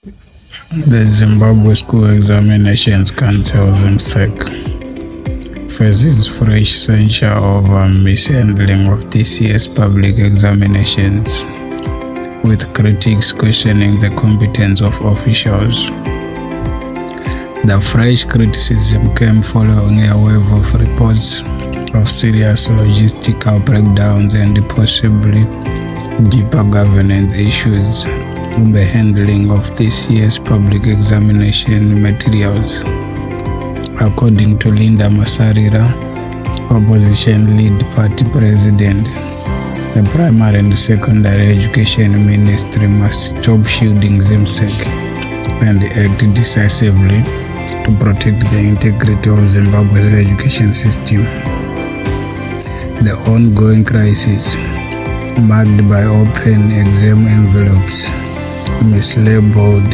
The Zimbabwe School Examinations Council (Zimsec) faces fresh censure over mishandling of this year's public examinations, with critics questioning the competence of officials. The fresh criticism came following a wave of reports of serious logistical breakdowns and possibly deeper governance issues in the handling of this year's public examination materials. According to Linda Masarira, opposition lead party president, the primary and secondary education ministry must stop shielding Zimsec and act decisively to protect the integrity of Zimbabwe's education system. The ongoing crisis, marked by open exam envelopes, mislabeled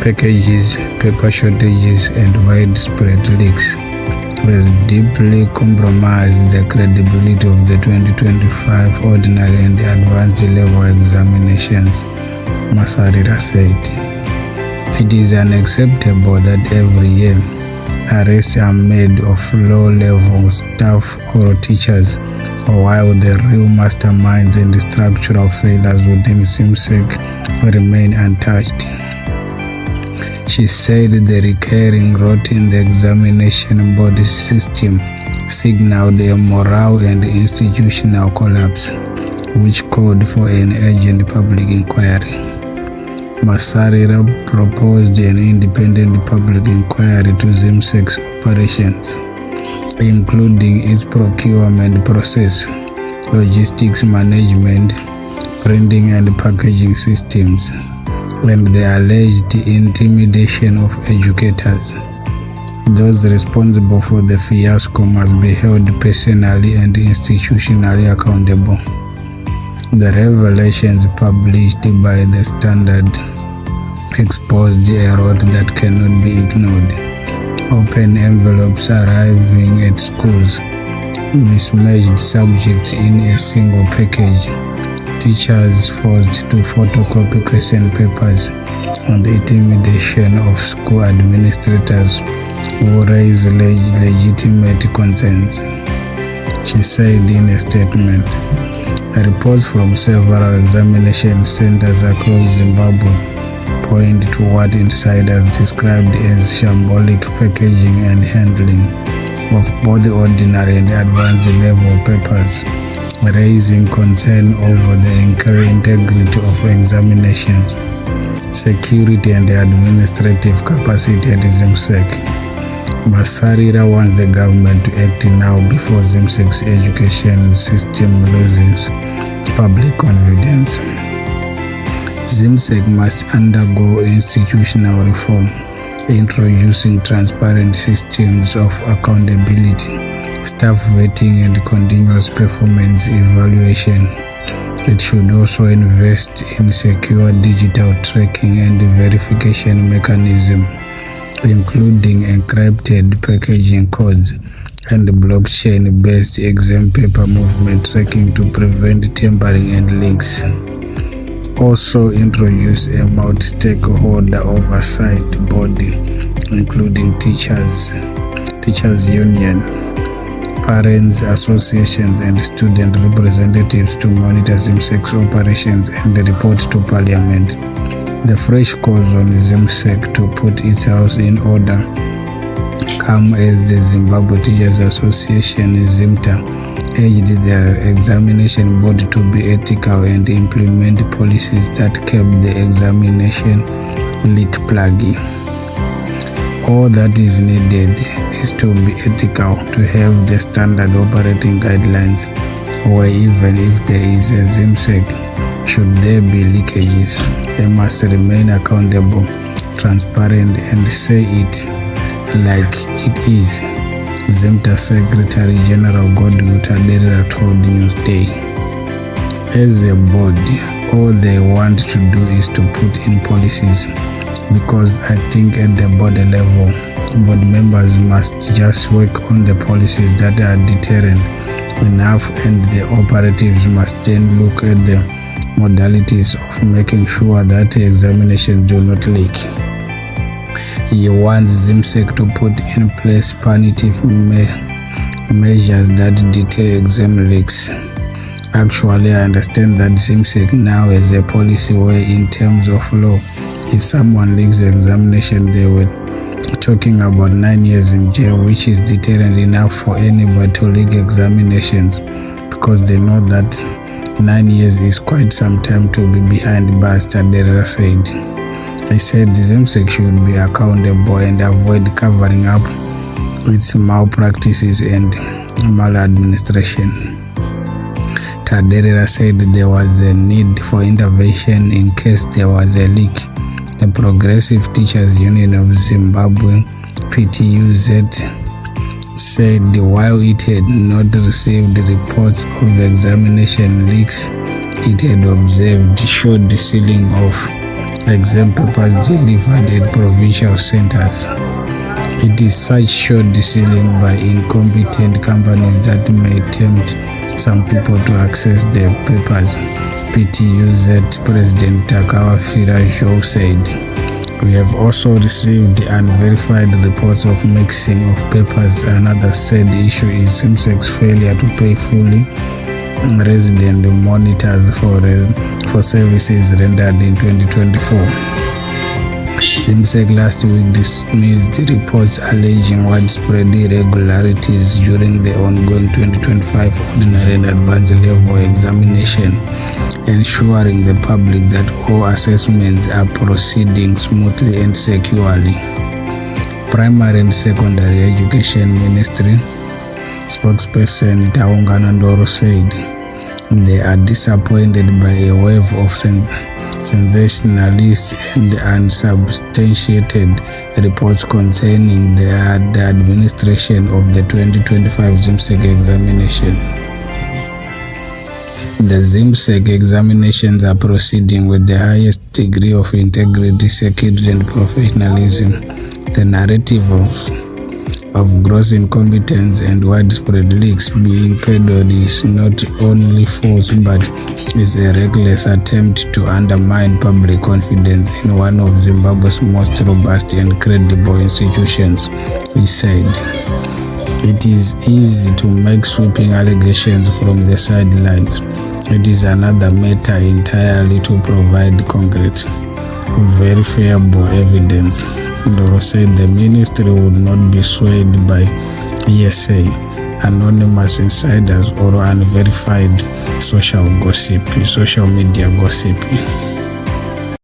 packages, paper shortages, and widespread leaks, has deeply compromised the credibility of the 2025 ordinary and advanced level examinations, Masarira said. It is unacceptable that every year arrests are made of low-level staff or teachers, while the real masterminds and structural failures within Zimsec remain untouched. She said the recurring rot in the examination board system signaled a moral and institutional collapse, which called for an urgent public inquiry. Masarira proposed an independent public inquiry to Zimsec's operations, including its procurement process, logistics management, printing and packaging systems, and the alleged intimidation of educators. Those responsible for the fiasco must be held personally and institutionally accountable. The revelations published by the Standard exposed a rot that cannot be ignored. Open envelopes arriving at schools, mismatched subjects in a single package, teachers forced to photocopy question papers, and intimidation of school administrators who raise legitimate concerns, she said in a statement. Reports from several examination centers across Zimbabwe point to what insiders described as shambolic packaging and handling of both ordinary and advanced level papers, raising concern over the integrity of examination, security, and administrative capacity at Zimsec. Masarira wants the government to act now before Zimsec's education system loses public confidence. Zimsec must undergo institutional reform, introducing transparent systems of accountability, staff vetting, and continuous performance evaluation. It should also invest in secure digital tracking and verification mechanisms, including encrypted packaging codes and blockchain-based exam paper movement tracking to prevent tampering and leaks. Also introduce a multi-stakeholder oversight body, including teachers union, parents associations, and student representatives to monitor Zimsec's operations and report to Parliament. The fresh calls on Zimsec to put its house in order come as the Zimbabwe Teachers Association (ZIMTA) urged their examination board to be ethical and implement policies that kept the examination leak-plaguey. All that is needed is to be ethical, to have the standard operating guidelines, where even if there is a Zimsec, should there be leakages, they must remain accountable, transparent, and say it like it is, ZIMTA Secretary General Godwill Tadera told Newsday. As a board, all they want to do is to put in policies, because I think at the board level, board members must just work on the policies that are deterrent enough, and the operatives must then look at the modalities of making sure that examinations do not leak. He wants Zimsec to put in place punitive measures that deter exam leaks. Actually, I understand that Zimsec now has a policy where, in terms of law, if someone leaks the examination, they were talking about 9 years in jail, which is deterrent enough for anybody to leak examinations, because they know that 9 years is quite some time to be behind bars, Tadera said. He said Zimsec should be accountable and avoid covering up its malpractices and maladministration. Tadera said there was a need for intervention in case there was a leak. The Progressive Teachers Union of Zimbabwe, PTUZ, said while it had not received reports of examination leaks, it had observed short sealing of exam papers delivered at provincial centers. It is such short sealing by incompetent companies that may tempt some people to access their papers, PTUZ President Takawa Firajo said. We have also received unverified reports of mixing of papers. Another said issue is Zimsec's failure to pay fully resident monitors for services rendered in 2024. Zimsec last week dismissed reports alleging widespread irregularities during the ongoing 2025 ordinary and advanced level examination, ensuring the public that all assessments are proceeding smoothly and securely. Primary and Secondary Education Ministry spokesperson Taungana Ndoro said they are disappointed by a wave of sensationalist and unsubstantiated reports concerning the administration of the 2025 Zimsec examination. The Zimsec examinations are proceeding with the highest degree of integrity, security, and professionalism. The narrative of gross incompetence and widespread leaks being peddled is not only false but is a reckless attempt to undermine public confidence in one of Zimbabwe's most robust and credible institutions, he said. It is easy to make sweeping allegations from the sidelines. It is another matter entirely to provide concrete, verifiable evidence. Ndoro said the ministry would not be swayed by hearsay, anonymous insiders, or unverified social media gossip.